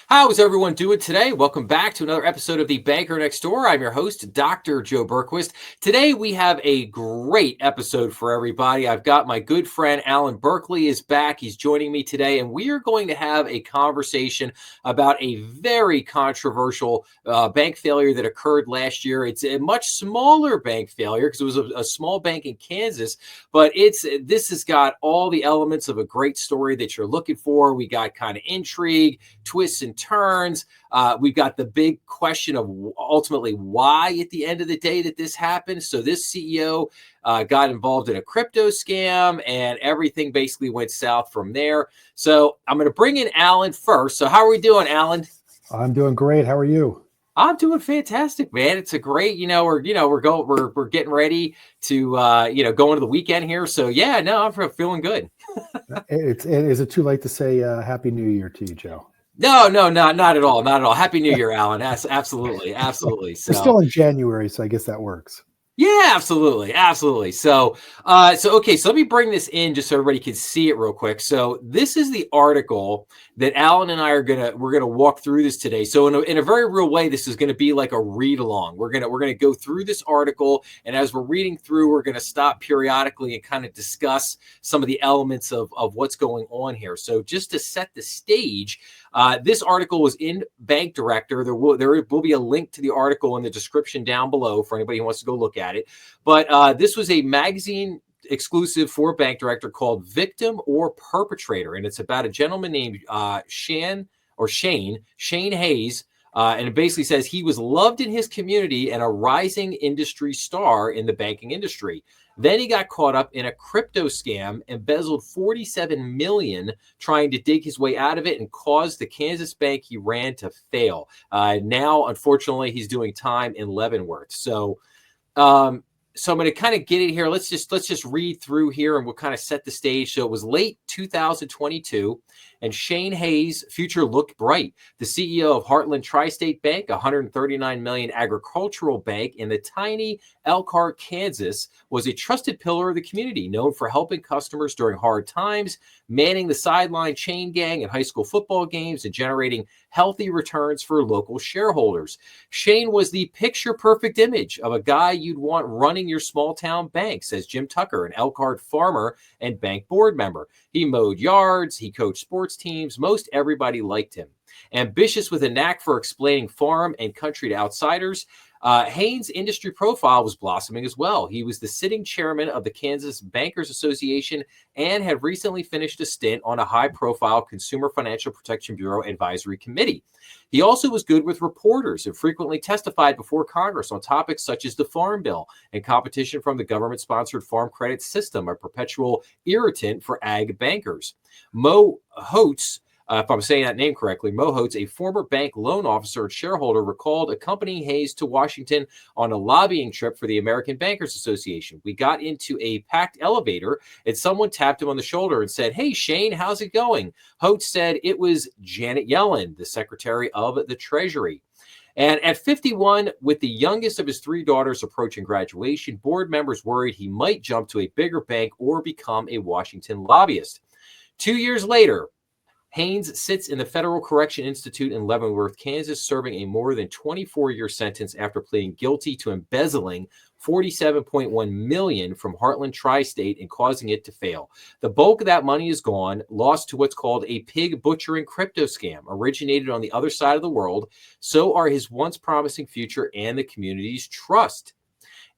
How is everyone doing today? Welcome back to another episode of The Banker Next Door. I'm your host, Dr. Joe Berquist. Today we have a great episode for everybody. I've got my good friend Allan Burkley is back. He's joining me today, and we are going to have a conversation about a very controversial bank failure that occurred last year. It's a much smaller bank failure because it was a small bank in Kansas, but this has got all the elements of a great story that you're looking for. We got kind of intrigue, twists and turns. We've got the big question of ultimately why at the end of the day that this happened. So this CEO got involved in a crypto scam and everything basically went south from there. So I'm going to bring in Allan first. So how are we doing, Allan? I'm doing great. How are you? I'm doing fantastic, man. It's a great, we're getting ready to, go into the weekend here. So yeah, no, I'm feeling good. Is it too late to say Happy New Year to you, Joe? No, not at all. Not at all. Happy New Year, Allan. Absolutely. We're still in January, so I guess that works. Yeah, absolutely. So okay, so let me bring this in just so everybody can see it real quick. So this is the article that Allan and I we're gonna walk through this today. So in a very real way, this is gonna be like a read along. We're gonna go through this article, and as we're reading through, we're gonna stop periodically and kind of discuss some of the elements of what's going on here. So just to set the stage. This article was in Bank Director. There will be a link to the article in the description down below for anybody who wants to go look at it. But this was a magazine exclusive for Bank Director called Victim or Perpetrator. And it's about a gentleman named Shane Hanes. And it basically says he was loved in his community and a rising industry star in the banking industry. Then he got caught up in a crypto scam, embezzled $47 million trying to dig his way out of it, and caused the Kansas bank he ran to fail. Now, unfortunately, he's doing time in Leavenworth. So I'm going to kind of get it here. Let's just read through here, and we'll kind of set the stage. So it was late 2022, and Shane Hanes' future looked bright. The CEO of Heartland Tri-State Bank, a $139 million agricultural bank in the tiny Elkhart, Kansas, was a trusted pillar of the community, known for helping customers during hard times, manning the sideline chain gang at high school football games, and generating healthy returns for local shareholders. Shane was the picture-perfect image of a guy you'd want running your small-town bank, says Jim Tucker, an Elkhart farmer and bank board member. He mowed yards, he coached sports teams, most everybody liked him. Ambitious with a knack for explaining farm and country to outsiders, Hanes' industry profile was blossoming as well. He was the sitting chairman of the Kansas Bankers Association and had recently finished a stint on a high-profile Consumer Financial Protection Bureau advisory committee. He also was good with reporters and frequently testified before Congress on topics such as the Farm Bill and competition from the government-sponsored farm credit system, a perpetual irritant for ag bankers. Mo Holtz, if I'm saying that name correctly, Mo Holtz, a former bank loan officer and shareholder, recalled accompanying Hanes to Washington on a lobbying trip for the American Bankers Association. We got into a packed elevator and someone tapped him on the shoulder and said, "Hey, Shane, how's it going?" Holtz said it was Janet Yellen, the Secretary of the Treasury. And at 51, with the youngest of his three daughters approaching graduation, board members worried he might jump to a bigger bank or become a Washington lobbyist. 2 years later, Hanes sits in the Federal Correction Institute in Leavenworth, Kansas, serving a more than 24-year sentence after pleading guilty to embezzling $47.1 million from Heartland Tri-State and causing it to fail. The bulk of that money is gone, lost to what's called a pig butchering crypto scam, originated on the other side of the world. So are his once promising future and the community's trust.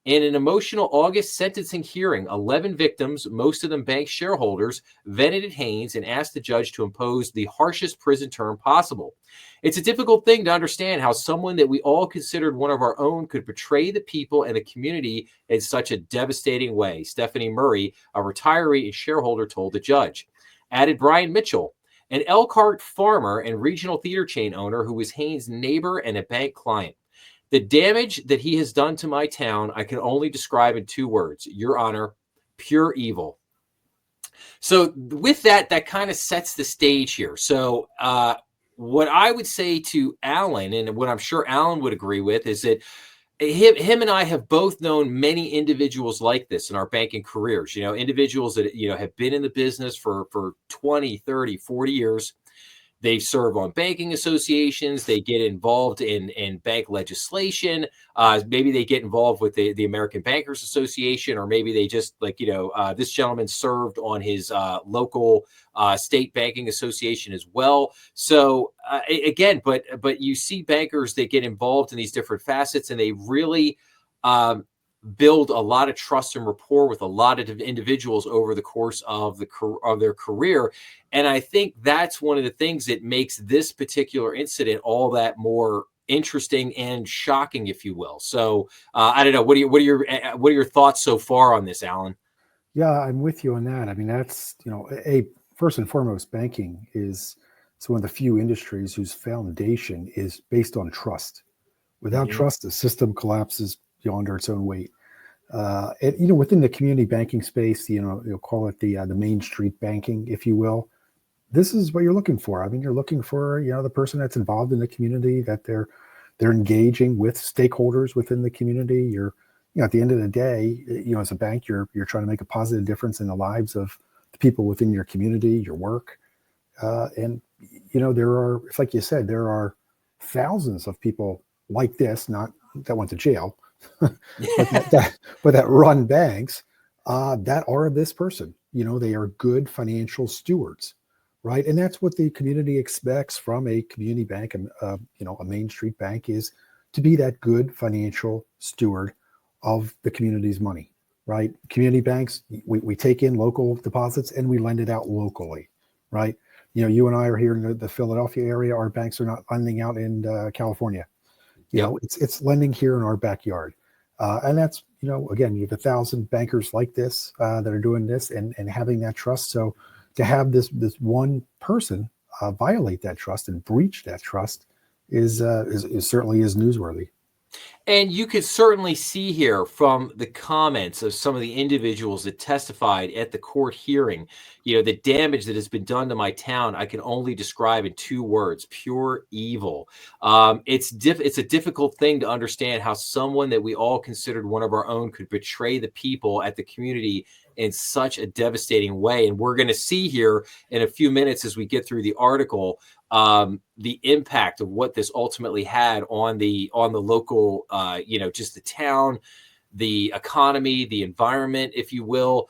In an emotional August sentencing hearing, 11 victims, most of them bank shareholders, vented Hanes and asked the judge to impose the harshest prison term possible. It's a difficult thing to understand how someone that we all considered one of our own could betray the people and the community in such a devastating way, Stephanie Murray, a retiree and shareholder, told the judge. Added Brian Mitchell, an Elkhart farmer and regional theater chain owner who was Hanes' neighbor and a bank client. The damage that he has done to my town, I can only describe in two words, Your Honor, pure evil. So with that kind of sets the stage here. So what I would say to Allan, and what I'm sure Allan would agree with, is that him and I have both known many individuals like this in our banking careers, individuals that, have been in the business for 20, 30, 40 years. They serve on banking associations. They get involved in bank legislation. Maybe they get involved with the American Bankers Association, or maybe they just this gentleman served on his local state banking association as well. So again, but you see bankers that get involved in these different facets, and they really build a lot of trust and rapport with a lot of individuals over the course of their career. And I think that's one of the things that makes this particular incident all that more interesting and shocking, if you will. So I don't know. What are your thoughts so far on this, Allan? Yeah, I'm with you on that. I mean, that's, first and foremost, banking is one of the few industries whose foundation is based on trust. Without trust, the system collapses under its own weight. And, within the community banking space, you'll call it the Main Street banking, if you will. This is what you're looking for. I mean, you're looking for, the person that's involved in the community, that they're engaging with stakeholders within the community. You're, at the end of the day, as a bank, you're trying to make a positive difference in the lives of the people within your community, your work. And, there are, it's like you said, there are thousands of people like this, not that went to jail, but that run banks that are this person. They are good financial stewards, right? And that's what the community expects from a community bank, and a Main Street bank, is to be that good financial steward of the community's money, right? Community banks, we take in local deposits and we lend it out locally, right? You and I are here in the Philadelphia area. Our banks are not lending out in California. It's lending here in our backyard. And that's, again, you have 1,000 bankers like this that are doing this and having that trust. So to have this one person violate that trust and breach that trust is certainly is newsworthy. And you could certainly see here from the comments of some of the individuals that testified at the court hearing, the damage that has been done to my town, I can only describe in 2 words: pure evil. It's a difficult thing to understand how someone that we all considered one of our own could betray the people at the community in such a devastating way. And we're going to see here in a few minutes, as we get through the article, the impact of what this ultimately had on the local, just the town, the economy, the environment, if you will.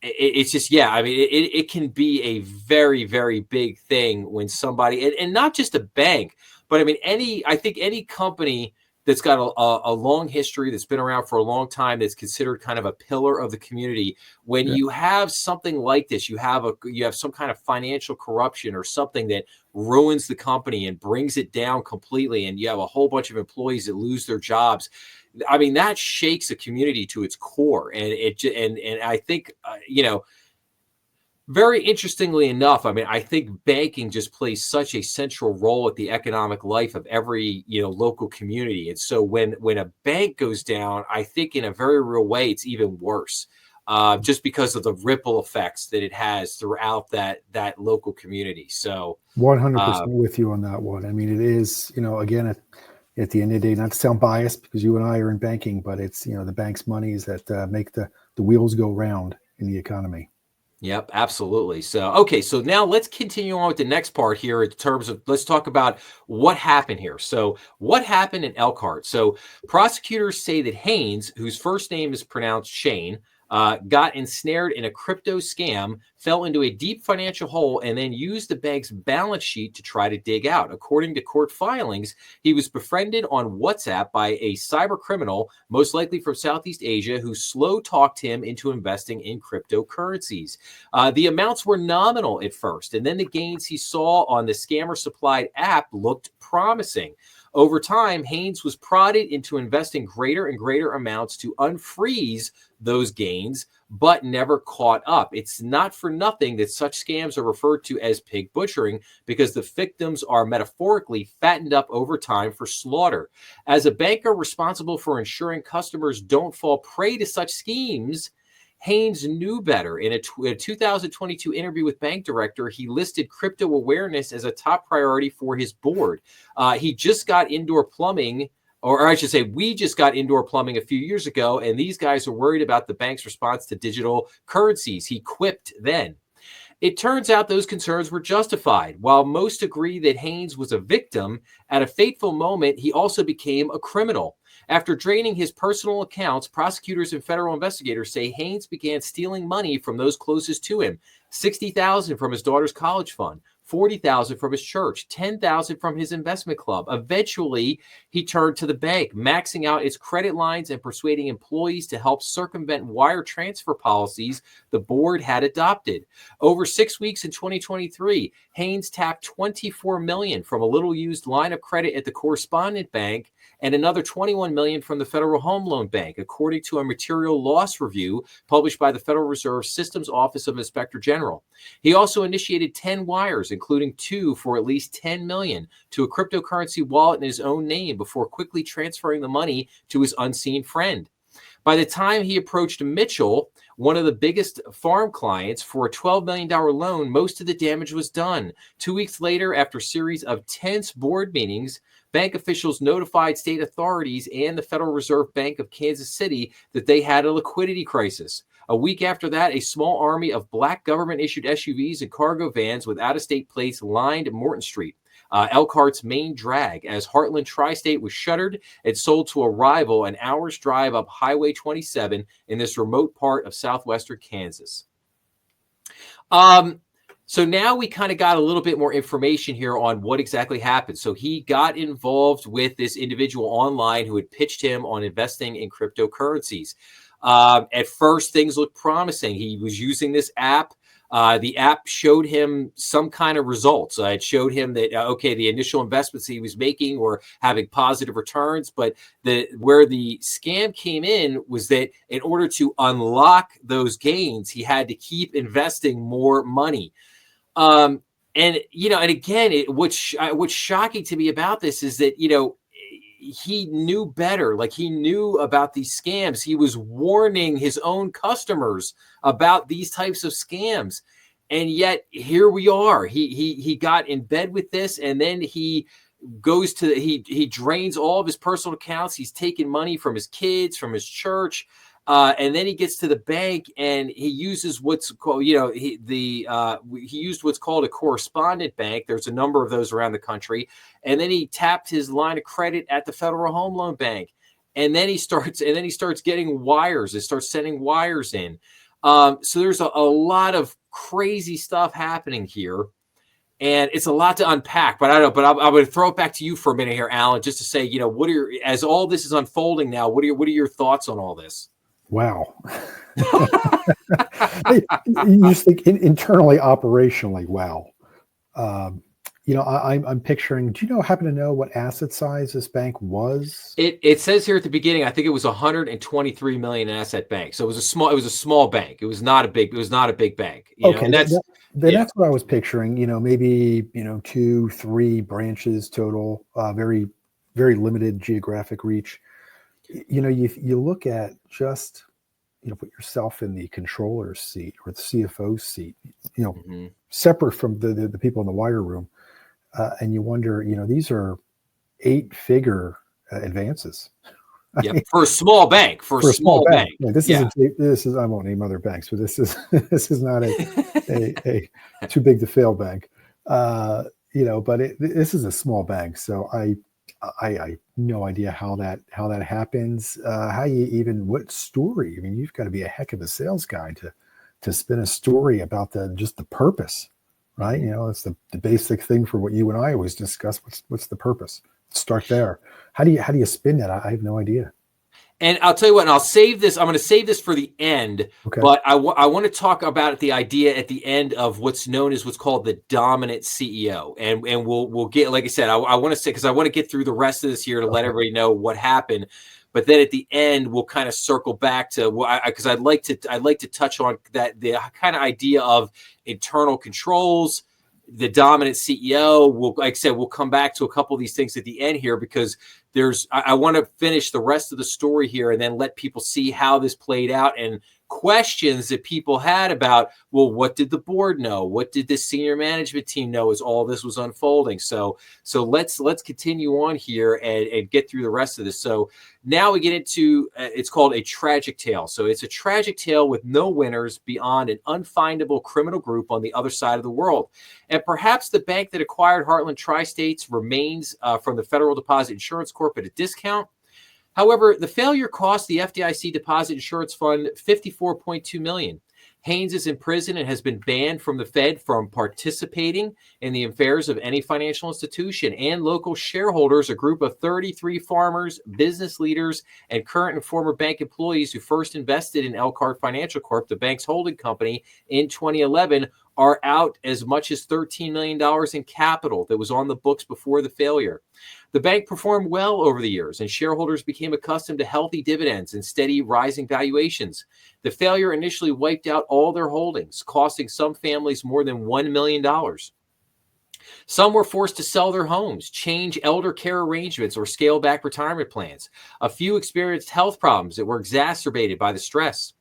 It's just, I mean, it can be a very, very big thing when somebody, and not just a bank, but I mean, I think any company that's got a long history, that's been around for a long time, that's considered kind of a pillar of the community. When you have something like this, you have some kind of financial corruption or something that ruins the company and brings it down completely, and you have a whole bunch of employees that lose their jobs. I mean, that shakes a community to its core, and I think very interestingly enough, I mean, I think banking just plays such a central role at the economic life of every, local community. And so when a bank goes down, I think in a very real way, it's even worse, just because of the ripple effects that it has throughout that local community. So 100% with you on that one. I mean, it is, again, at the end of the day, not to sound biased, because you and I are in banking, but it's, the bank's monies that make the wheels go round in the economy. Yep, absolutely. So, okay, so now let's continue on with the next part here in terms of, let's talk about what happened here. So what happened in Elkhart? So prosecutors say that Hanes, whose first name is pronounced Shane, got ensnared in a crypto scam, fell into a deep financial hole, and then used the bank's balance sheet to try to dig out. According to court filings, he was befriended on WhatsApp by a cyber criminal, most likely from Southeast Asia, who slow-talked him into investing in cryptocurrencies. The amounts were nominal at first, and then the gains he saw on the scammer-supplied app looked promising. Over time, Hanes was prodded into investing greater and greater amounts to unfreeze those gains, but never caught up. It's not for nothing that such scams are referred to as pig butchering, because the victims are metaphorically fattened up over time for slaughter. As a banker responsible for ensuring customers don't fall prey to such schemes, Hanes knew better. In a 2022 interview with Bank Director, he listed crypto awareness as a top priority for his board. He just got indoor plumbing, or I should say, we just got indoor plumbing a few years ago, and these guys are worried about the bank's response to digital currencies, he quipped then. It turns out those concerns were justified. While most agree that Hanes was a victim, at a fateful moment, he also became a criminal. After draining his personal accounts, prosecutors and federal investigators say Hanes began stealing money from those closest to him, $60,000 from his daughter's college fund, $40,000 from his church, $10,000 from his investment club. Eventually, he turned to the bank, maxing out its credit lines and persuading employees to help circumvent wire transfer policies the board had adopted. Over 6 weeks in 2023, Hanes tapped $24 million from a little-used line of credit at the correspondent bank and another $21 million from the Federal Home Loan Bank, according to a material loss review published by the Federal Reserve System's Office of Inspector General. He also initiated 10 wires, including 2 for at least $10 million, to a cryptocurrency wallet in his own name before quickly transferring the money to his unseen friend. By the time he approached Mitchell, one of the biggest farm clients, for a $12 million loan, most of the damage was done. 2 weeks later, after a series of tense board meetings, bank officials notified state authorities and the Federal Reserve Bank of Kansas City that they had a liquidity crisis. A week after that, a small army of black government-issued SUVs and cargo vans with out-of-state plates lined Morton Street, Elkhart's main drag, as Heartland Tri-State was shuttered and sold to a rival an hour's drive up Highway 27 in this remote part of southwestern Kansas. So now we kind of got a little bit more information here on what exactly happened. So he got involved with this individual online who had pitched him on investing in cryptocurrencies. At first, things looked promising. He was using this app. The app showed him some kind of results. It showed him that, the initial investments he was making were having positive returns. But where the scam came in was that in order to unlock those gains, he had to keep investing more money. And again, what's shocking to me about this is that, he knew better. Like, he knew about these scams. He was warning his own customers about these types of scams. And yet here we are. He got in bed with this, and then he goes to he drains all of his personal accounts. He's taking money from his kids, from his church. And then he gets to the bank and he uses what's called, he used what's called a correspondent bank. There's a number of those around the country. And then he tapped his line of credit at the Federal Home Loan Bank. And then he starts getting wires. It starts sending wires in. So there's a lot of crazy stuff happening here. And it's a lot to unpack, but I don't know. But I'm going to throw it back to you for a minute here, Allan, just to say, as all this is unfolding now, what are your thoughts on all this? Wow. You just think internally, operationally, wow. I'm picturing, do you happen to know what asset size this bank was? It says here at the beginning, I think it was 123 million asset bank. So it was a small bank. It was not a big bank. Okay. That's what I was picturing, maybe, 2-3 branches total, very, very limited geographic reach. You look at just, put yourself in the controller's seat or the CFO's seat, separate from the people in the wire room. And you wonder, these are 8-figure advances. Yeah, for a small bank. For a small bank. Yeah, this is I won't name other banks, but this is not a too big to fail bank. But this is a small bank, so I no idea how that happens. What story? I mean, you've got to be a heck of a sales guy to spin a story about the purpose, right? It's the basic thing for what you and I always discuss. What's the purpose? Let's start there. How do you spin that? I have no idea. And I'll tell you what, and I'll save this. I'm going to save this for the end, okay. But I want to talk about the idea at the end of what's known as what's called the dominant CEO. And we'll get, like I said, I want to say, because I want to get through the rest of this here to let everybody know what happened. But then at the end, we'll kind of circle back to because I'd like to touch on that, the kind of idea of internal controls, the dominant CEO. Like I said, we'll come back to a couple of these things at the end here, because I want to finish the rest of the story here and then let people see how this played out and questions that people had about, well, what did the board know? What did the senior management team know as all this was unfolding? So let's continue on here and get through the rest of this. So now we get into, it's called a tragic tale. So it's a tragic tale with no winners beyond an unfindable criminal group on the other side of the world. And perhaps the bank that acquired Heartland Tri-States remains from the Federal Deposit Insurance Corp at a discount. However, the failure cost the FDIC Deposit Insurance Fund $54.2 million. Hanes is in prison and has been banned from the Fed from participating in the affairs of any financial institution. And local shareholders, a group of 33 farmers, business leaders, and current and former bank employees who first invested in Elkhart Financial Corp, the bank's holding company, in 2011, are out as much as $13 million in capital that was on the books before the failure. The bank performed well over the years, and shareholders became accustomed to healthy dividends and steady rising valuations. The failure initially wiped out all their holdings, costing some families more than $1 million. Some were forced to sell their homes, change elder care arrangements, or scale back retirement plans. A few experienced health problems that were exacerbated by the stress.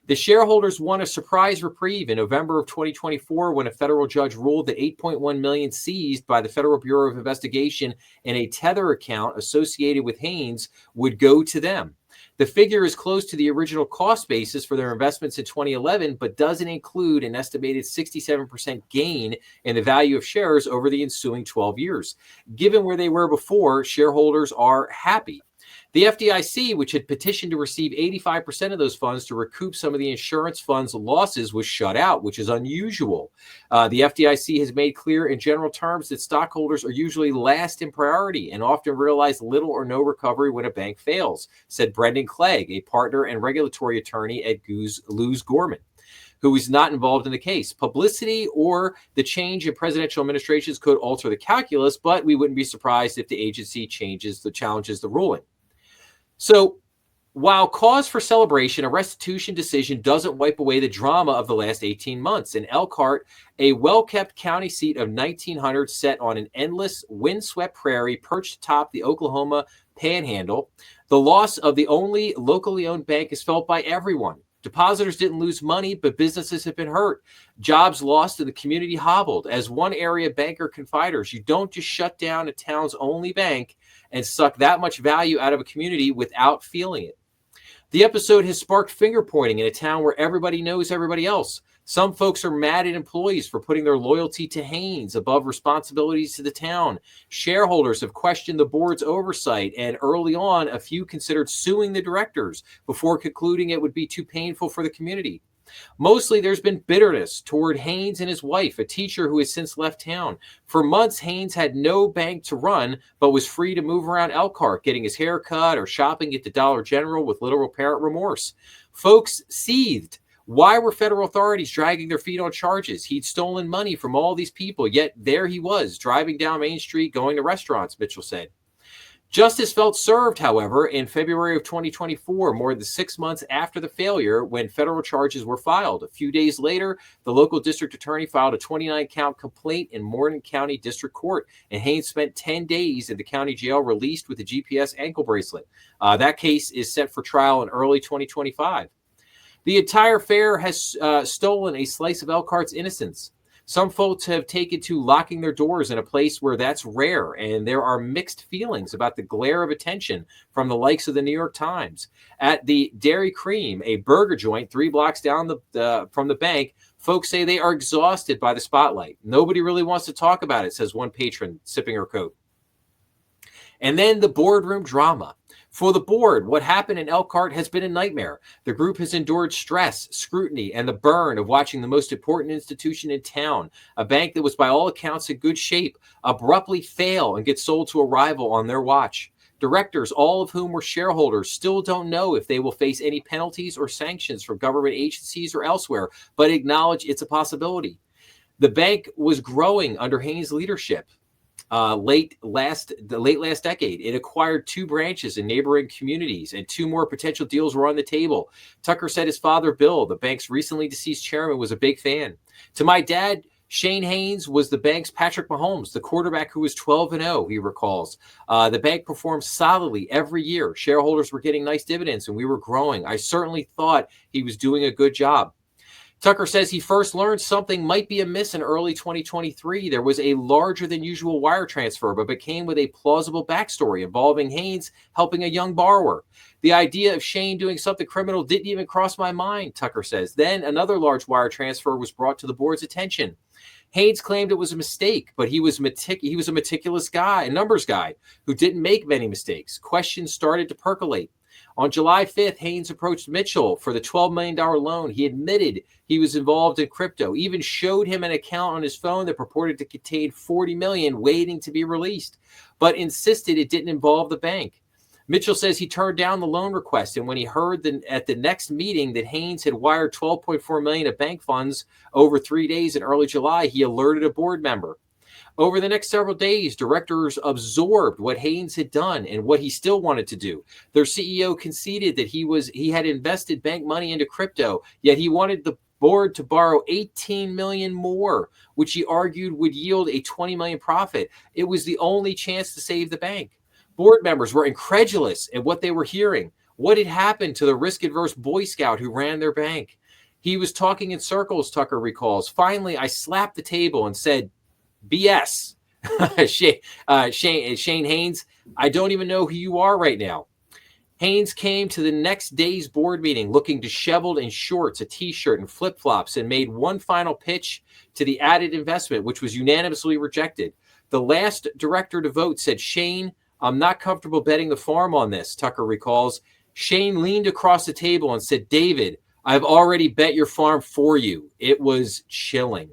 The shareholders won a surprise reprieve in November of 2024 when a federal judge ruled that $8.1 million seized by the Federal Bureau of Investigation in a Tether account associated with Hanes would go to them. The figure is close to the original cost basis for their investments in 2011, but doesn't include an estimated 67% gain in the value of shares over the ensuing 12 years. Given where they were before, shareholders are happy. The FDIC, which had petitioned to receive 85% of those funds to recoup some of the insurance fund's losses, was shut out, which is unusual. The FDIC has made clear in general terms that stockholders are usually last in priority and often realize little or no recovery when a bank fails, said Brendan Clegg, a partner and regulatory attorney at Lewis Gorman, who is not involved in the case. Publicity or the change in presidential administrations could alter the calculus, but we wouldn't be surprised if the agency challenges the ruling. So while cause for celebration, a restitution decision doesn't wipe away the drama of the last 18 months. In Elkhart, a well-kept county seat of 1900 set on an endless, windswept prairie perched atop the Oklahoma panhandle, the loss of the only locally owned bank is felt by everyone. Depositors didn't lose money, but businesses have been hurt. Jobs lost and the community hobbled. As one area banker confiders, you don't just shut down a town's only bank and suck that much value out of a community without feeling it. The episode has sparked finger pointing in a town where everybody knows everybody else. Some folks are mad at employees for putting their loyalty to Hanes above responsibilities to the town. Shareholders have questioned the board's oversight, and early on, a few considered suing the directors before concluding it would be too painful for the community. Mostly, there's been bitterness toward Hanes and his wife, a teacher who has since left town. For months, Hanes had no bank to run, but was free to move around Elkhart, getting his hair cut or shopping at the Dollar General with little apparent remorse. Folks seethed. Why were federal authorities dragging their feet on charges? He'd stolen money from all these people, yet there he was, driving down Main Street, going to restaurants, Mitchell said. Justice felt served, however, in February of 2024, more than 6 months after the failure, when federal charges were filed. A few days later, the local district attorney filed a 29-count complaint in Morgan County District Court, and Hanes spent 10 days in the county jail released with a GPS ankle bracelet. That case is set for trial in early 2025. The entire affair has stolen a slice of Elkhart's innocence. Some folks have taken to locking their doors in a place where that's rare, and there are mixed feelings about the glare of attention from the likes of the New York Times. At the Dairy Cream, a burger joint 3 blocks down from the bank, folks say they are exhausted by the spotlight. Nobody really wants to talk about it, says one patron, sipping her Coke. And then the boardroom drama. For the board, what happened in Elkhart has been a nightmare. The group has endured stress, scrutiny, and the burn of watching the most important institution in town, a bank that was by all accounts in good shape, abruptly fail and get sold to a rival on their watch. Directors, all of whom were shareholders, still don't know if they will face any penalties or sanctions from government agencies or elsewhere, but acknowledge it's a possibility. The bank was growing under Hanes' leadership. Late last decade, it acquired 2 branches in neighboring communities, and 2 more potential deals were on the table. Tucker said his father, Bill, the bank's recently deceased chairman, was a big fan. To my dad, Shan Hanes was the bank's Patrick Mahomes, the quarterback who was 12-0, he recalls. The bank performed solidly every year. Shareholders were getting nice dividends and we were growing. I certainly thought he was doing a good job. Tucker says he first learned something might be amiss in early 2023. There was a larger than usual wire transfer, but it came with a plausible backstory involving Hanes helping a young borrower. The idea of Shane doing something criminal didn't even cross my mind, Tucker says. Then another large wire transfer was brought to the board's attention. Hanes claimed it was a mistake, but he was a meticulous guy, a numbers guy, who didn't make many mistakes. Questions started to percolate. On July 5th, Hanes approached Mitchell for the $12 million loan. He admitted he was involved in crypto, even showed him an account on his phone that purported to contain $40 million waiting to be released, but insisted it didn't involve the bank. Mitchell says he turned down the loan request, and when he heard at the next meeting that Hanes had wired $12.4 million of bank funds over 3 days in early July, he alerted a board member. Over the next several days, directors absorbed what Hanes had done and what he still wanted to do. Their CEO conceded that he had invested bank money into crypto, yet he wanted the board to borrow $18 million more, which he argued would yield a $20 million profit. It was the only chance to save the bank. Board members were incredulous at what they were hearing. What had happened to the risk-averse Boy Scout who ran their bank? He was talking in circles, Tucker recalls. Finally, I slapped the table and said, BS. Shan Hanes, I don't even know who you are right now. Hanes came to the next day's board meeting looking disheveled in shorts, a t-shirt, and flip-flops, and made one final pitch to the added investment, which was unanimously rejected. The last director to vote said, Shane, I'm not comfortable betting the farm on this, Tucker recalls. Shane leaned across the table and said, David, I've already bet your farm for you. It was chilling.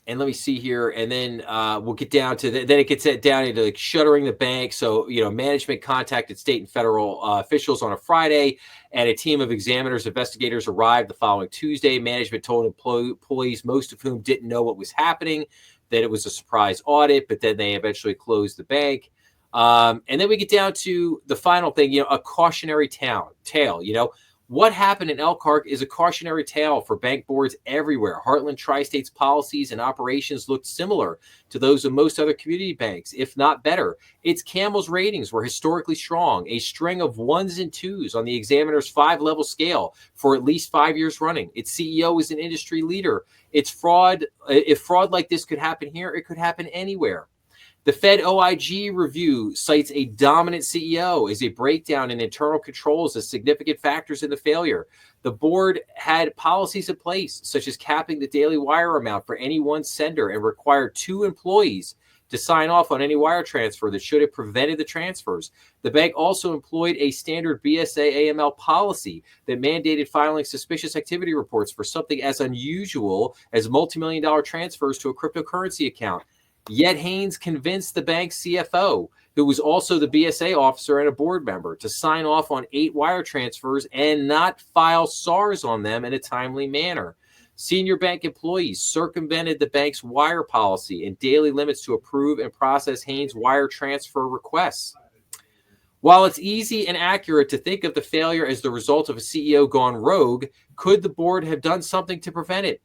And let me see here, and then we'll get down to then it gets down into like shuttering the bank. So, management contacted state and federal officials on a Friday, and a team of examiners, investigators arrived the following Tuesday. Management told employees, most of whom didn't know what was happening, that it was a surprise audit, but then they eventually closed the bank. And then we get down to the final thing, a cautionary tale. What happened in Elkhart is a cautionary tale for bank boards everywhere. Heartland Tri-State's policies and operations looked similar to those of most other community banks, if not better. Its Camel's ratings were historically strong, a string of 1s and 2s on the examiner's 5-level scale for at least 5 years running. Its CEO is an industry leader. If fraud like this could happen here, it could happen anywhere. The Fed OIG review cites a dominant CEO as a breakdown in internal controls as significant factors in the failure. The board had policies in place, such as capping the daily wire amount for any one sender and required 2 employees to sign off on any wire transfer that should have prevented the transfers. The bank also employed a standard BSA/AML policy that mandated filing suspicious activity reports for something as unusual as multi-million-dollar transfers to a cryptocurrency account. Yet Hanes convinced the bank's CFO, who was also the BSA officer and a board member, to sign off on 8 wire transfers and not file SARs on them in a timely manner. Senior bank employees circumvented the bank's wire policy and daily limits to approve and process Hanes' wire transfer requests. While it's easy and accurate to think of the failure as the result of a CEO gone rogue, could the board have done something to prevent it?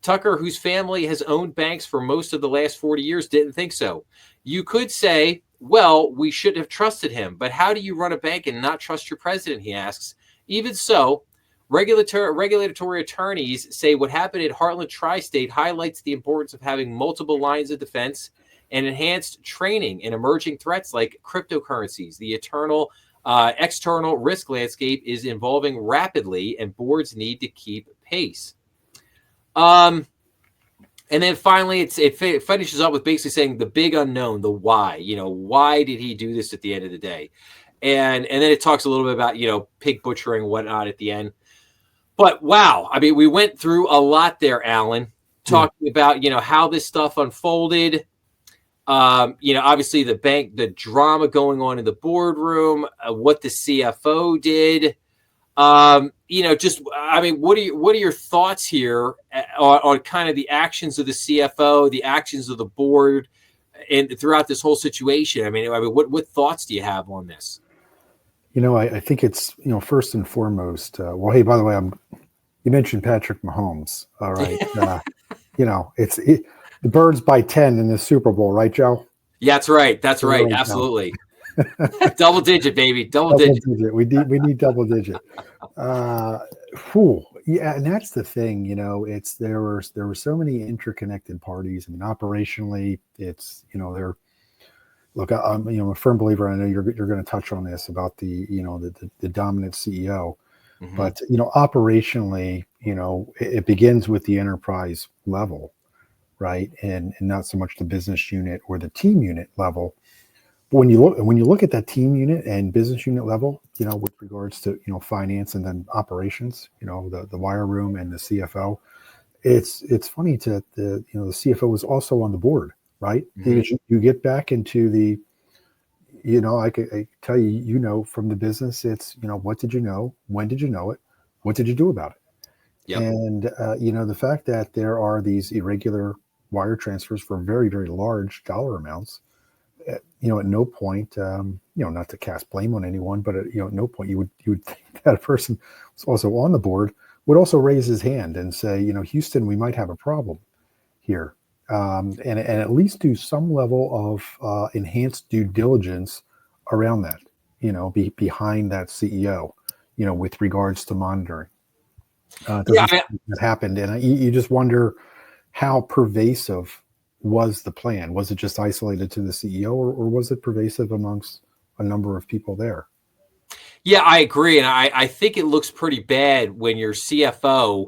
Tucker, whose family has owned banks for most of the last 40 years, didn't think so. You could say, well, we should have trusted him, but how do you run a bank and not trust your president, he asks. Even so, regulatory attorneys say what happened at Heartland Tri-State highlights the importance of having multiple lines of defense and enhanced training in emerging threats like cryptocurrencies. The external risk landscape is evolving rapidly, and boards need to keep pace. And then finally, it finishes up with basically saying the big unknown, the why. Why did he do this at the end of the day? And then it talks a little bit about, pig butchering and whatnot at the end. But wow, I mean, we went through a lot there, Allan, talking about, how this stuff unfolded. Obviously the drama going on in the boardroom, what the CFO did. What are your thoughts here on kind of the actions of the CFO, the actions of the board, and throughout this whole situation? I mean, what thoughts do you have on this? I think it's, first and foremost, hey, by the way, I'm you mentioned Patrick Mahomes. All right. The Birds by 10 in the Super Bowl, right, Joe? Yeah, that's right. That's right. Right, Absolutely. Double digit, baby. Double double digit. digit. We need double digit. Yeah, and that's the thing. There were so many interconnected parties. I mean, operationally, they're look. I'm a firm believer. I know you're going to touch on this about the dominant CEO, Mm-hmm. but operationally, it begins with the enterprise level, right, and not so much the business unit or the team unit level. But when you look at that team unit and business unit level, with regards to finance and then operations, the wire room and the CFO, it's funny that the CFO is also on the board, right? Mm-hmm. Because you get back into the, I tell you, from the business, it's what did you know, when did you know it, what did you do about it, Yep. and the fact that there are these irregular wire transfers for very, very large dollar amounts. At no point, not to cast blame on anyone, but at no point you would think that a person who's also on the board would also raise his hand and say, Houston, we might have a problem here, and at least do some level of enhanced due diligence around that, behind that CEO, with regards to monitoring. That happened, and you just wonder how pervasive was the plan. Was it just isolated to the CEO, or was it pervasive amongst a number of people there? Yeah, I agree. And I think it looks pretty bad when your CFO,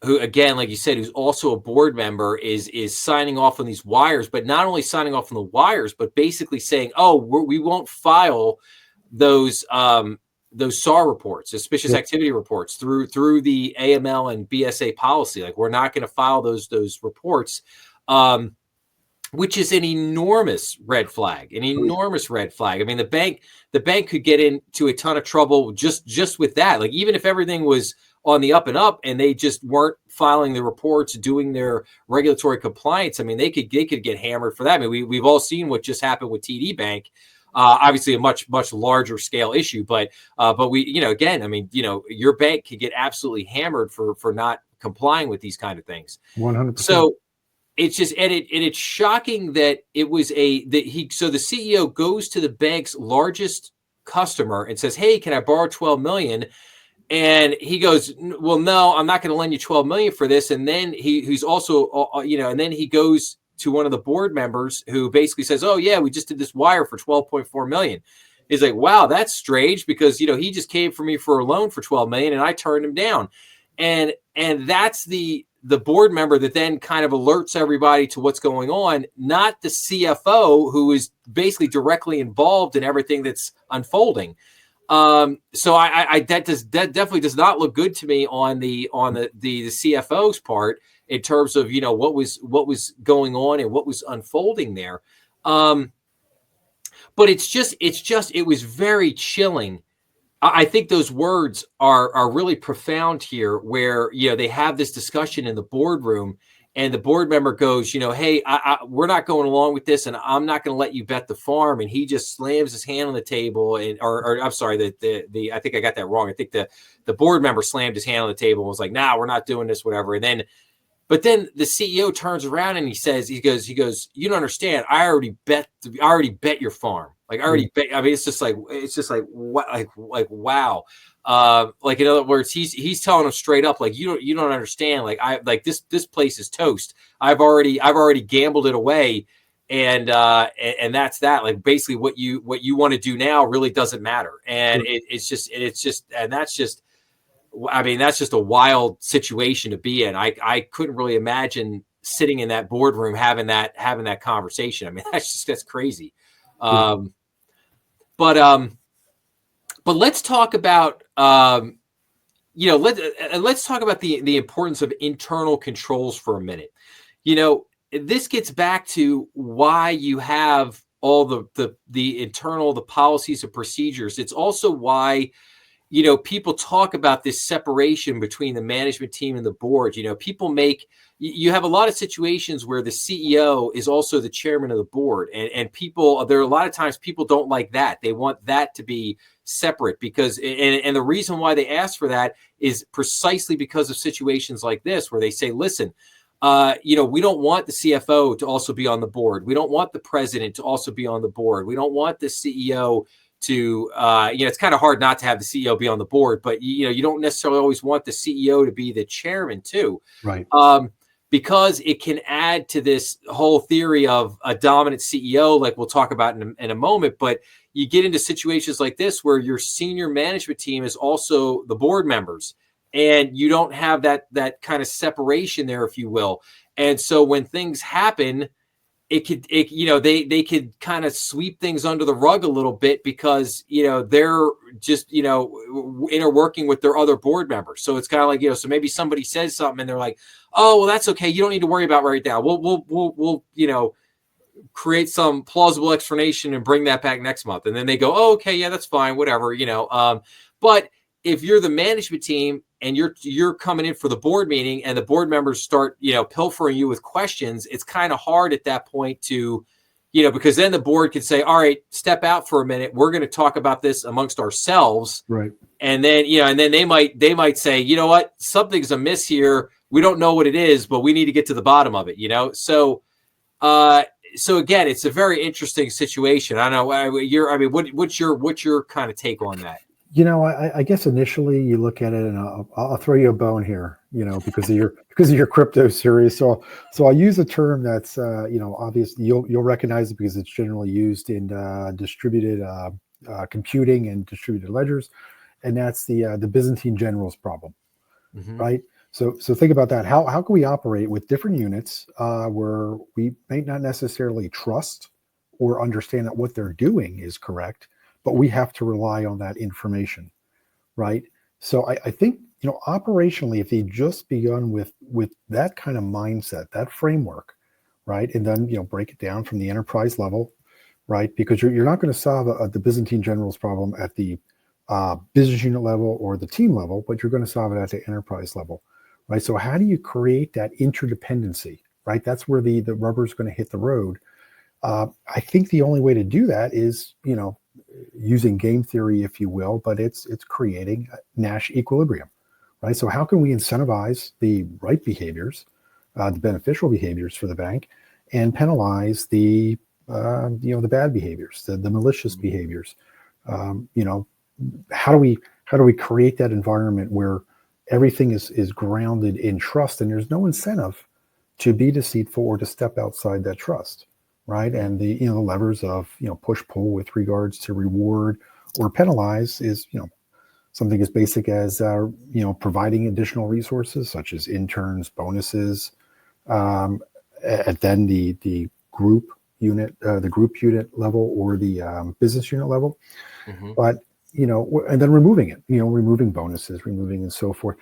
who, again, like you said, who's also a board member, is signing off on these wires, but not only signing off on the wires, but basically saying, oh, we won't file those SAR reports, suspicious activity reports, through the AML and BSA policy. Like, we're not going to file those reports. Which is an enormous red flag, I mean, the bank could get into a ton of trouble just with that. Like, even if everything was on the up and up and they just weren't filing the reports, doing their regulatory compliance, I mean, they could get hammered for that. I mean, we've all seen what just happened with TD Bank. Obviously a much larger scale issue, but we, again, I mean, your bank could get absolutely hammered for not complying with these kind of things. 100%. So it's just, and it's shocking that it was so the CEO goes to the bank's largest customer and says, hey, can I borrow 12 million? And he goes, well, no, I'm not going to lend you 12 million for this. And then he's also, and then he goes to one of the board members who basically says, oh yeah, we just did this wire for 12.4 million. He's like, wow, that's strange, because, he just came for me for a loan for 12 million and I turned him down. And that's the board member that then kind of alerts everybody to what's going on, not the CFO, who is basically directly involved in everything that's unfolding. So that definitely does not look good to me on the CFO's part, in terms of, what was going on and what was unfolding there. But it was very chilling. I think those words are really profound here, where, they have this discussion in the boardroom and the board member goes, hey, we're not going along with this, and I'm not going to let you bet the farm. And he just slams his hand on the table, or I'm sorry, I think I got that wrong. I think the board member slammed his hand on the table and was like, nah, we're not doing this, whatever. But then the CEO turns around and he goes, you don't understand. I already bet your farm. Like, I already bet. I mean, it's just like what, like, wow. Like, in other words, he's telling him straight up, like, you don't understand. Like, this place is toast. I've already gambled it away. And that's that. Like, basically what you want to do now really doesn't matter. And that's just a wild situation to be in. I couldn't really imagine sitting in that boardroom having that conversation. I mean, that's crazy. But let's talk about let's talk about the importance of internal controls for a minute. This gets back to why you have all the internal, the policies and procedures. It's also why people talk about this separation between the management team and the board. You have a lot of situations where the CEO is also the chairman of the board, and there are a lot of times people don't like that. They want that to be separate because, and the reason why they ask for that is precisely because of situations like this, where they say, listen, we don't want the CFO to also be on the board. We don't want the president to also be on the board. We don't want the CEO to, it's kind of hard not to have the CEO be on the board, but you don't necessarily always want the CEO to be the chairman too. Right. Because it can add to this whole theory of a dominant CEO, like we'll talk about in a moment. But you get into situations like this where your senior management team is also the board members, and you don't have that kind of separation there, if you will. And so when things happen, they could kind of sweep things under the rug a little bit because, they're just, interworking with their other board members. So it's kind of like, so maybe somebody says something and they're like, oh, well, that's okay. You don't need to worry about right now. We'll create some plausible explanation and bring that back next month. And then they go, oh, okay, yeah, that's fine. Whatever, but if you're the management team and you're coming in for the board meeting and the board members start, pilfering you with questions, it's kind of hard at that point to, because then the board could say, all right, step out for a minute. We're going to talk about this amongst ourselves. Right. And then, and then they might say, you know what, something's amiss here. We don't know what it is, but we need to get to the bottom of it, So, so again, it's a very interesting situation. I don't know. What's your kind of take on that? I guess initially you look at it, and I'll throw you a bone here, because of your crypto series. So I'll use a term that's, obviously you'll recognize it because it's generally used in distributed computing and distributed ledgers, and that's the Byzantine generals problem, right? So think about that. How can we operate with different units where we may not necessarily trust or understand that what they're doing is correct, but we have to rely on that information, right? So I think, operationally, if they just begun with that kind of mindset, that framework, right, and then break it down from the enterprise level, right, because you're not going to solve the Byzantine generals problem at the business unit level or the team level, but you're going to solve it at the enterprise level, right? So how do you create that interdependency, right? That's where the rubber's going to hit the road. I think the only way to do that is, using game theory, if you will, but it's creating Nash equilibrium, right? So how can we incentivize the right behaviors, the beneficial behaviors for the bank, and penalize the bad behaviors, the malicious behaviors? How do we create that environment where everything is grounded in trust, and there's no incentive to be deceitful or to step outside that trust? Right. And the levers of, push pull with regards to reward or penalize is, something as basic as, providing additional resources such as interns, bonuses, and then the group unit level or the business unit level. But, and then removing it, removing bonuses, removing and so forth.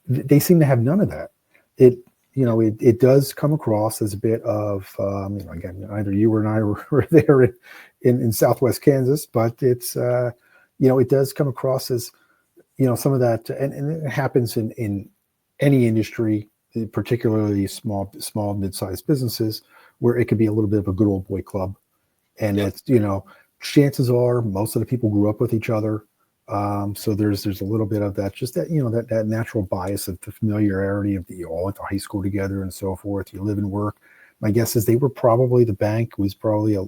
They seem to have none of that. It does come across as a bit of, again, either you or I were there in Southwest Kansas, but it's, it does come across as, some of that, and it happens in any industry, particularly small, mid-sized businesses, where it could be a little bit of a good old boy club. And it's, chances are most of the people grew up with each other. So there's a little bit of that, just that, that natural bias of the familiarity of you all went to high school together and so forth. You live and work. My guess is the bank was probably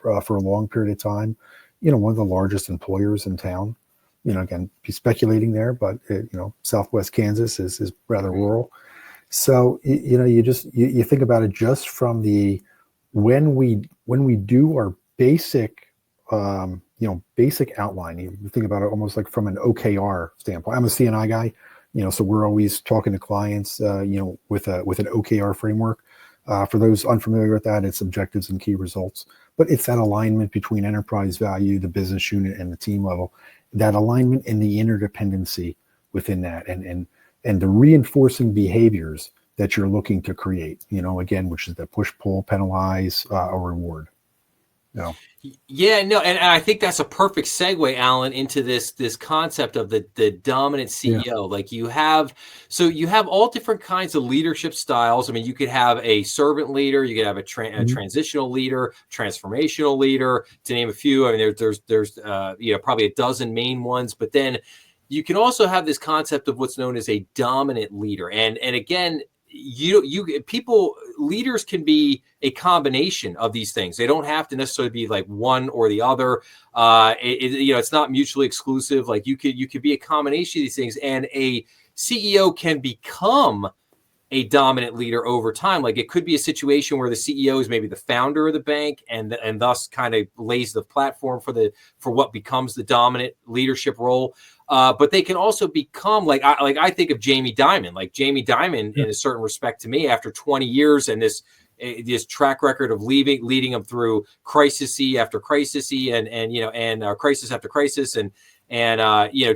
for a long period of time, one of the largest employers in town. Again, be speculating there, but Southwest Kansas is rather rural. So you think about it just from the when we do our basic basic outline. You think about it almost like from an OKR standpoint. I'm a CNI guy, so we're always talking to clients, with an OKR framework. For those unfamiliar with that, it's objectives and key results, but it's that alignment between enterprise value, the business unit, and the team level, that alignment and the interdependency within that, and the reinforcing behaviors that you're looking to create, again, which is the push, pull, penalize, or reward. Yeah, no, and I think that's a perfect segue, Alan, into this concept of the dominant CEO. Like you have all different kinds of leadership styles. I mean, you could have a servant leader, you could have a transitional leader, transformational leader, to name a few. I mean, there's probably a dozen main ones, but then you can also have this concept of what's known as a dominant leader, and again, leaders can be a combination of these things. They don't have to necessarily be like one or the other. It's not mutually exclusive. Like you could be a combination of these things, and a CEO can become a dominant leader over time. Like it could be a situation where the CEO is maybe the founder of the bank and thus kind of lays the platform for what becomes the dominant leadership role. But they can also become like I think of Jamie Dimon. Like Jamie Dimon, in a certain respect, to me, after 20 years and this track record of leading them through crisis after crisis and crisis after crisis and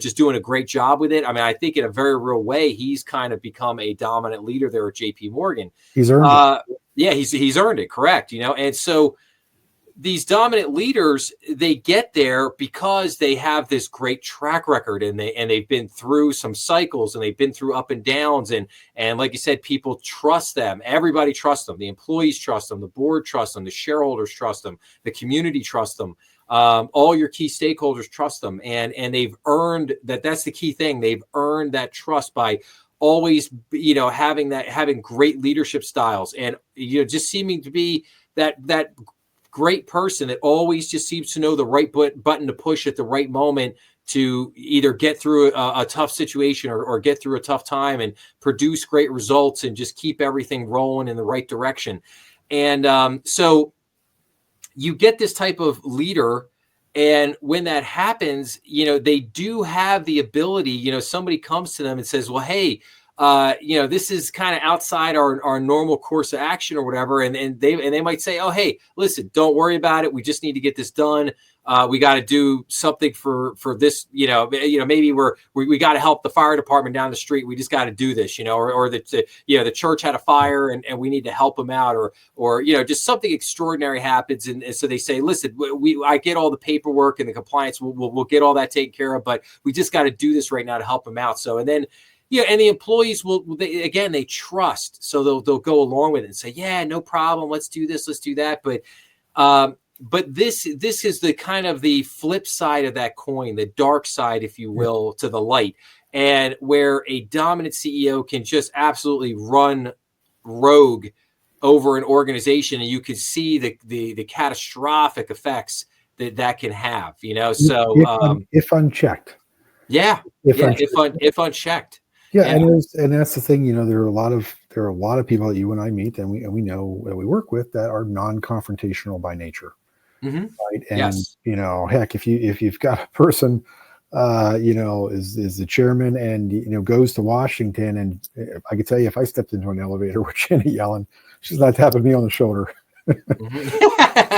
just doing a great job with it. I mean, I think in a very real way, he's kind of become a dominant leader there at JP Morgan. He's earned it. Yeah, he's earned it. Correct. And so these dominant leaders, they get there because they have this great track record and they've been through some cycles and they've been through up and downs. And like you said, people trust them. Everybody trusts them. The employees trust them. The board trusts them. The shareholders trust them. The community trusts them. All your key stakeholders trust them. And they've earned that. That's the key thing. They've earned that trust by always, having great leadership styles and, just seeming to be that great person that always just seems to know the right button to push at the right moment to either get through a tough situation or get through a tough time and produce great results and just keep everything rolling in the right direction. And so you get this type of leader. And when that happens, they do have the ability, somebody comes to them and says, well, hey, this is kind of outside our normal course of action or whatever. And they might say, oh, hey, listen, don't worry about it. We just need to get this done. We got to do something for this, maybe we got to help the fire department down the street. We just got to do this, or the church had a fire and we need to help them out or just something extraordinary happens. And so they say, listen, I get all the paperwork and the compliance. We'll get all that taken care of, but we just got to do this right now to help them out. So, and then, and the employees they trust, so they'll go along with it and say, yeah, no problem. Let's do this. Let's do that. But this is the kind of the flip side of that coin, the dark side, if you will, to the light, and where a dominant CEO can just absolutely run rogue over an organization, and you can see the catastrophic effects that can have. So if unchecked, if unchecked. Yeah, and that's the thing. There are a lot of people that you and I meet, and we know that we work with that are non-confrontational by nature, right? And heck, if you've got a person, is the chairman and goes to Washington, and I can tell you, if I stepped into an elevator with Janet Yellen, she's not tapping me on the shoulder.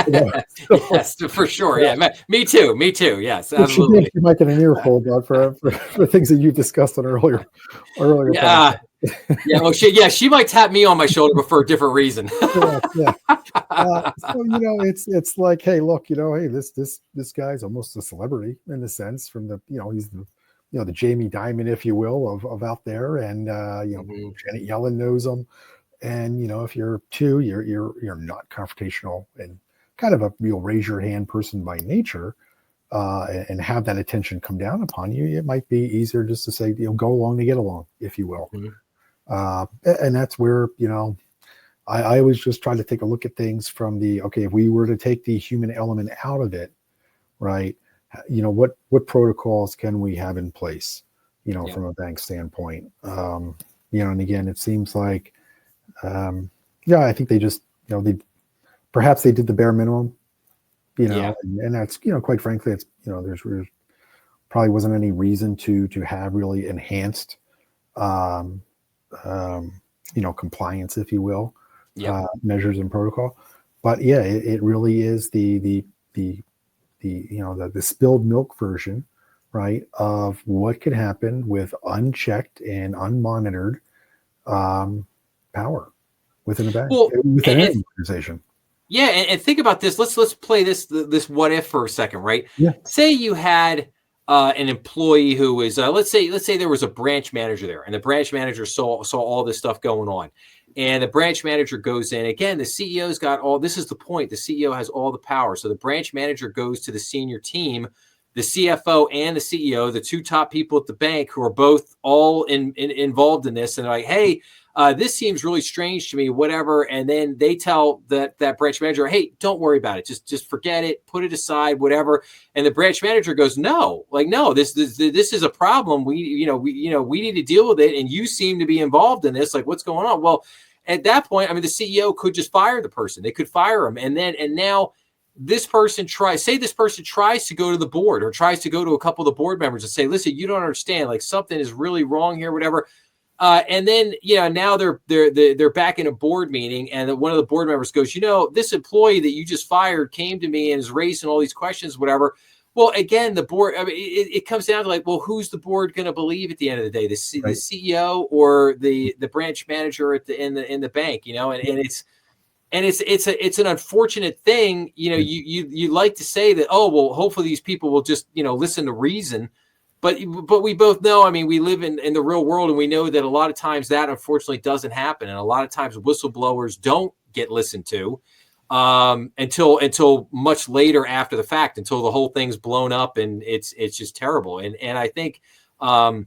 Yes, for sure. Yeah, me too. Yes, absolutely. You might get an earful, but for things that you've discussed on earlier. Yeah, well, she might tap me on my shoulder, but for a different reason. So it's like, hey, look, hey, this guy's almost a celebrity in a sense. From the he's the Jamie Dimon, if you will, of out there, and Janet Yellen knows him. And if you're you're not confrontational and kind of a real raise your hand person by nature, and have that attention come down upon you, it might be easier just to say, go along to get along, if you will. And that's where I always just try to take a look at things from if we were to take the human element out of it, right? What protocols can we have in place, from a bank standpoint? And again, it seems like. I think they just, perhaps they did the bare minimum, and that's, quite frankly, it's, there's probably wasn't any reason to have really enhanced, compliance, if you will, measures and protocol. But it really is the spilled milk version, right, of what could happen with unchecked and unmonitored, power within a bank, within any organization. Yeah, and think about this. Let's play this what if for a second, right? Yeah. Say you had an employee who was let's say there was a branch manager there, and the branch manager saw all this stuff going on, and the branch manager goes in again. The CEO's got all. This is the point. The CEO has all the power. So the branch manager goes to the senior team, the CFO and the CEO, the two top people at the bank who are both all involved in this, and they're like, hey. This seems really strange to me, whatever. And then they tell that branch manager, hey, don't worry about it. Just forget it, put it aside, whatever. And the branch manager goes, no, this is a problem. We need to deal with it. And you seem to be involved in this. Like, what's going on? Well, at that point, I mean, the CEO could just fire the person. They could fire him. And now this person tries to go to the board or tries to go to a couple of the board members and say, listen, you don't understand, like something is really wrong here, whatever. And then, now they're back in a board meeting, and one of the board members goes, this employee that you just fired came to me and is raising all these questions, whatever. Well, again, the board, I mean, it comes down to like, well, who's the board going to believe at the end of the day, the CEO or the branch manager in the bank, and it's an unfortunate thing. You like to say that, oh, well, hopefully these people will just, listen to reason. But we both know, I mean, we live in the real world, and we know that a lot of times that unfortunately doesn't happen. And a lot of times whistleblowers don't get listened to until much later after the fact, until the whole thing's blown up and it's just terrible. And I think, again,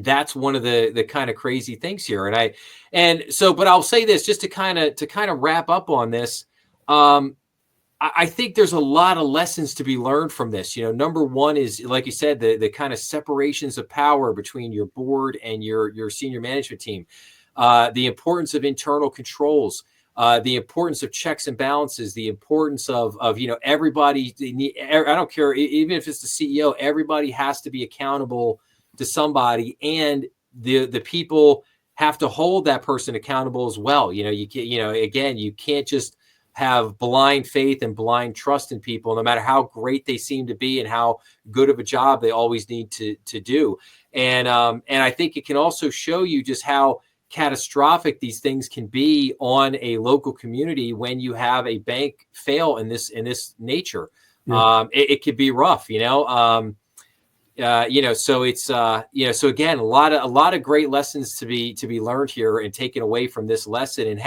that's one of the kind of crazy things here. But I'll say this just to kind of wrap up on this. I think there's a lot of lessons to be learned from this. Number one is, like you said, the kind of separations of power between your board and your senior management team, the importance of internal controls, the importance of checks and balances, the importance of everybody. I don't care, even if it's the CEO, everybody has to be accountable to somebody, and the people have to hold that person accountable as well. You can't just have blind faith and blind trust in people, no matter how great they seem to be and how good of a job they always need to do. And I think it can also show you just how catastrophic these things can be on a local community when you have a bank fail in this nature. Yeah. It could be rough, so it's so again, a lot of great lessons to be learned here and taken away from this lesson, and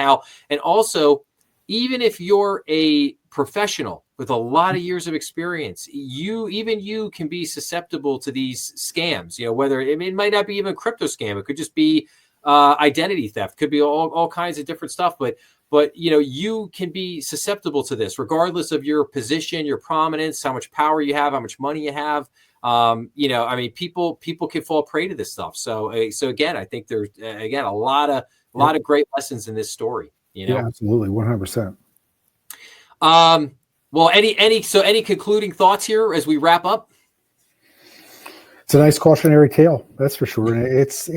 also, even if you're a professional with a lot of years of experience, you can be susceptible to these scams. Whether it might not be even a crypto scam, it could just be identity theft, could be all kinds of different stuff. But you can be susceptible to this, regardless of your position, your prominence, how much power you have, how much money you have. People can fall prey to this stuff. So again, I think there's a lot of great lessons in this story. Yeah, absolutely, 100%. Well, any concluding thoughts here as we wrap up? It's a nice cautionary tale, that's for sure. And it's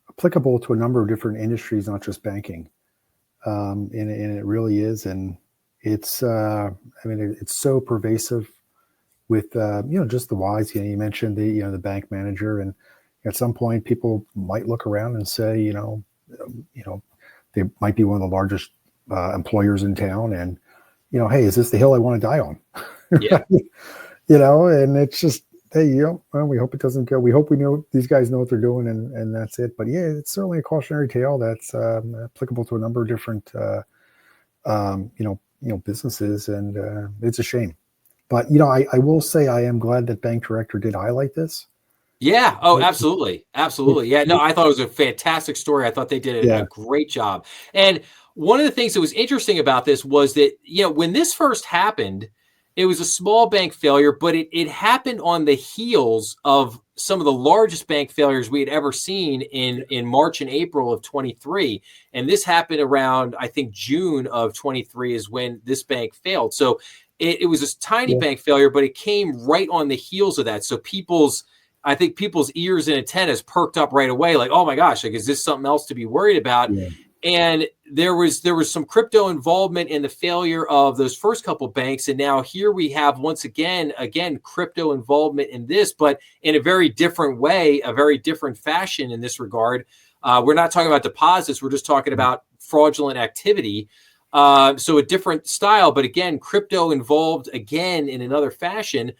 applicable to a number of different industries, not just banking. And it really is. And it's it's so pervasive with just the whys. You mentioned the bank manager, and at some point people might look around and say, they might be one of the largest employers in town, and hey, is this the hill I want to die on? Yeah. And it's just, hey, well, we hope it doesn't go. We hope these guys know what they're doing, and that's it. But yeah, it's certainly a cautionary tale that's applicable to a number of different businesses, and it's a shame. But I will say I am glad that Bank Director did highlight this. Yeah. Oh, absolutely. Absolutely. Yeah. No, I thought it was a fantastic story. I thought they did a great job. And one of the things that was interesting about this was that, when this first happened, it was a small bank failure, but it happened on the heels of some of the largest bank failures we had ever seen in March and April of 23. And this happened around, I think, June of 23 is when this bank failed. So it was a tiny bank failure, but it came right on the heels of that. So people's ears and antennas perked up right away. Like, oh my gosh, like, is this something else to be worried about? Yeah. And there was some crypto involvement in the failure of those first couple banks. And now here we have, once again, crypto involvement in this, but in a very different way, a very different fashion in this regard. We're not talking about deposits. We're just talking about fraudulent activity. So a different style, but again, crypto involved again in another fashion.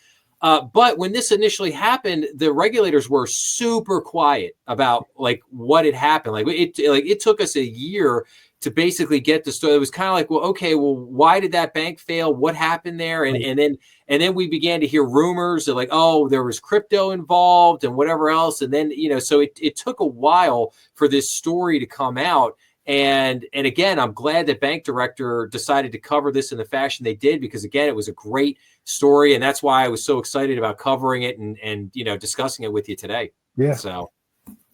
But when this initially happened, the regulators were super quiet about like what had happened. Like it took us a year to basically get the story. It was kind of like, well, okay, well, why did that bank fail? What happened there? And then we began to hear rumors of like, oh, there was crypto involved and whatever else. And then, so it took a while for this story to come out. And again, I'm glad that Bank Director decided to cover this in the fashion they did, because again, it was a great story. And that's why I was so excited about covering it and discussing it with you today. Yeah. So,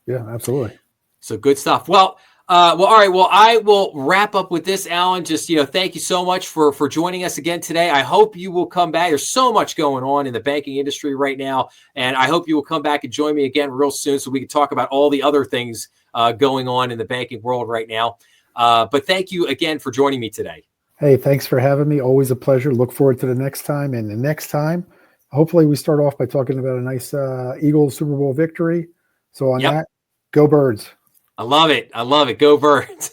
yeah, absolutely. So good stuff. Well, all right. Well, I will wrap up with this, Allan. Just, thank you so much for joining us again today. I hope you will come back. There's so much going on in the banking industry right now, and I hope you will come back and join me again real soon so we can talk about all the other things going on in the banking world right now. But thank you again for joining me today. Hey, thanks for having me. Always a pleasure. Look forward to the next time. And the next time, hopefully we start off by talking about a nice Eagles Super Bowl victory. So on that, go Birds. I love it. I love it. Go Birds.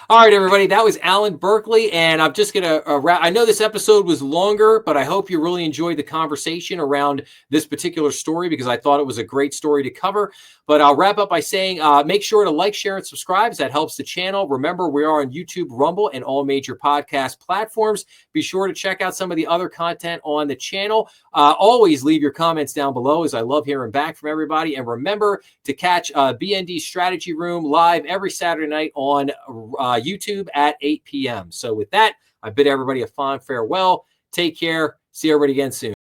All right, everybody. That was Allan Burkley. And I'm just going to wrap. I know this episode was longer, but I hope you really enjoyed the conversation around this particular story, because I thought it was a great story to cover. But I'll wrap up by saying make sure to like, share, and subscribe. That helps the channel. Remember, we are on YouTube, Rumble, and all major podcast platforms. Be sure to check out some of the other content on the channel. Always leave your comments down below, as I love hearing back from everybody. And remember to catch BND Strategy Room live every Saturday night on YouTube at 8 p.m. So with that, I bid everybody a fond farewell. Take care. See everybody again soon.